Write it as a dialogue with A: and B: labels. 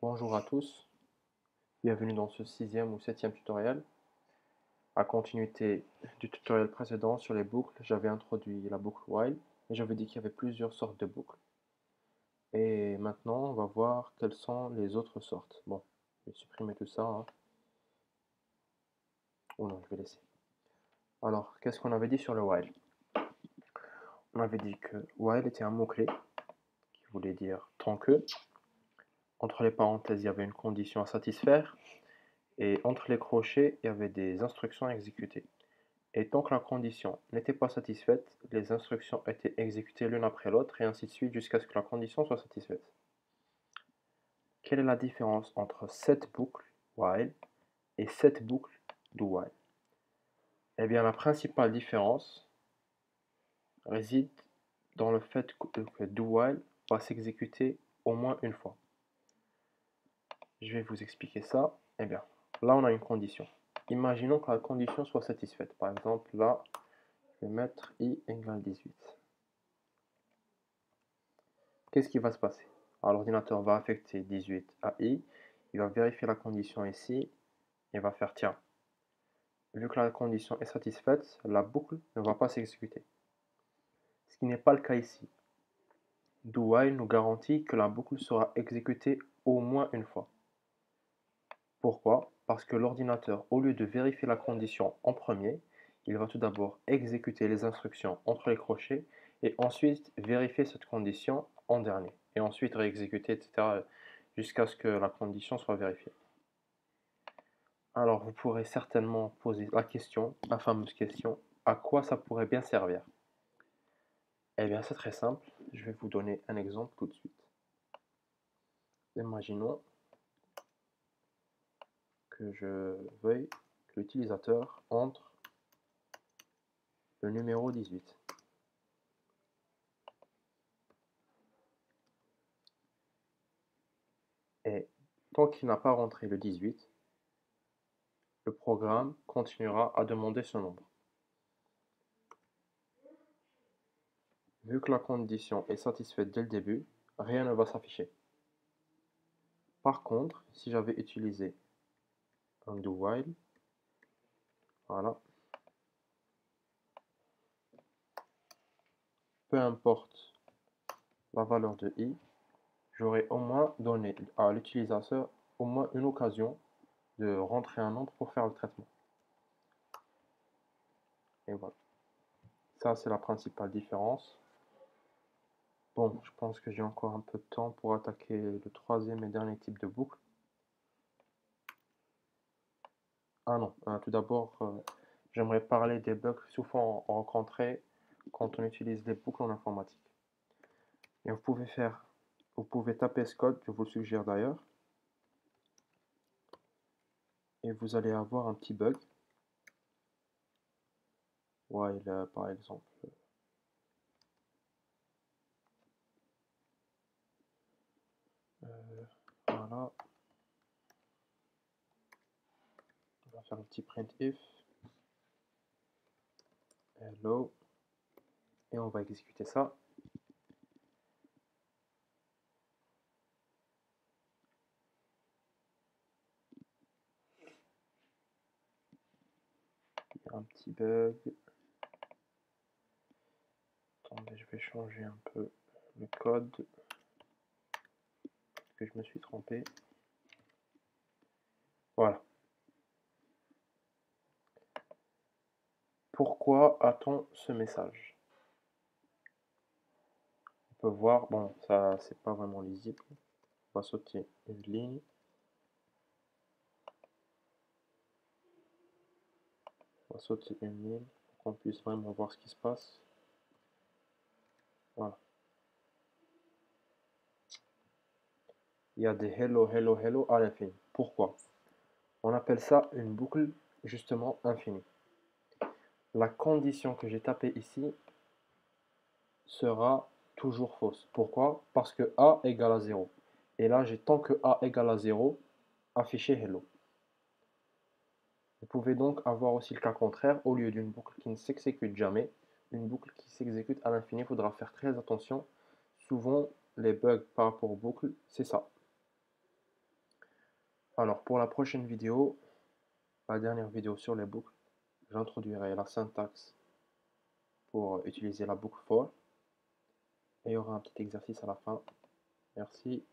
A: Bonjour à tous, bienvenue dans ce sixième ou septième tutoriel. À continuité du tutoriel précédent sur les boucles, j'avais introduit la boucle while et j'avais dit qu'il y avait plusieurs sortes de boucles. Et maintenant, on va voir quelles sont les autres sortes. Bon, je vais supprimer tout ça, hein. Oh non, je vais laisser. Alors, qu'est-ce qu'on avait dit sur le while? On avait dit que while était un mot-clé qui voulait dire tant que. Entre les parenthèses, il y avait une condition à satisfaire. Et entre les crochets, il y avait des instructions à exécuter. Et tant que la condition n'était pas satisfaite, les instructions étaient exécutées l'une après l'autre et ainsi de suite jusqu'à ce que la condition soit satisfaite. Quelle est la différence entre cette boucle while et cette boucle do while? Eh bien, la principale différence réside dans le fait que do while va s'exécuter au moins une fois. Je vais vous expliquer ça. Eh bien, là on a une condition. Imaginons que la condition soit satisfaite. Par exemple, là, je vais mettre i égale 18. Qu'est-ce qui va se passer? Alors l'ordinateur va affecter 18 à i, il va vérifier la condition ici, et va faire tiens, vu que la condition est satisfaite, la boucle ne va pas s'exécuter. Ce qui n'est pas le cas ici. Do while nous garantit que la boucle sera exécutée au moins une fois. Pourquoi? Parce que l'ordinateur, au lieu de vérifier la condition en premier, il va tout d'abord exécuter les instructions entre les crochets et ensuite vérifier cette condition en dernier. Et ensuite réexécuter, etc. jusqu'à ce que la condition soit vérifiée. Alors vous pourrez certainement poser la question, la fameuse question, à quoi ça pourrait bien servir? Eh bien c'est très simple, je vais vous donner un exemple tout de suite. Imaginons que je veuille que l'utilisateur entre le numéro 18. Et tant qu'il n'a pas rentré le 18, le programme continuera à demander ce nombre. Vu que la condition est satisfaite dès le début, rien ne va s'afficher. Par contre, si j'avais utilisé un do while, voilà, peu importe la valeur de i, j'aurais au moins donné à l'utilisateur au moins une occasion de rentrer un nombre pour faire le traitement. Et voilà. Ça, c'est la principale différence. Bon, je pense que j'ai encore un peu de temps pour attaquer le troisième et dernier type de boucle. Ah non, tout d'abord, j'aimerais parler des bugs souvent rencontrés quand on utilise les boucles en informatique. Et vous pouvez taper ce code, je vous le suggère d'ailleurs, et vous allez avoir un petit bug. While, par exemple. Voilà. On va faire un petit printf. Hello. Et on va exécuter ça. Il y a un petit bug. Attendez, je vais changer un peu le code. Parce que je me suis trompé. Voilà. Pourquoi a-t-on ce message? On peut voir, bon, ça c'est pas vraiment lisible. On va sauter une ligne. On va sauter une ligne pour qu'on puisse vraiment voir ce qui se passe. Voilà. Il y a des hello, hello, hello à l'infini. Pourquoi? On appelle ça une boucle justement infinie. La condition que j'ai tapée ici sera toujours fausse. Pourquoi? Parce que a égale à 0. Et là, j'ai tant que a égale à 0, affiché hello. Vous pouvez donc avoir aussi le cas contraire, au lieu d'une boucle qui ne s'exécute jamais, une boucle qui s'exécute à l'infini. Il faudra faire très attention. Souvent, les bugs par rapport aux boucles, c'est ça. Alors pour la prochaine vidéo, la dernière vidéo sur les boucles, j'introduirai la syntaxe pour utiliser la boucle for et il y aura un petit exercice à la fin. Merci.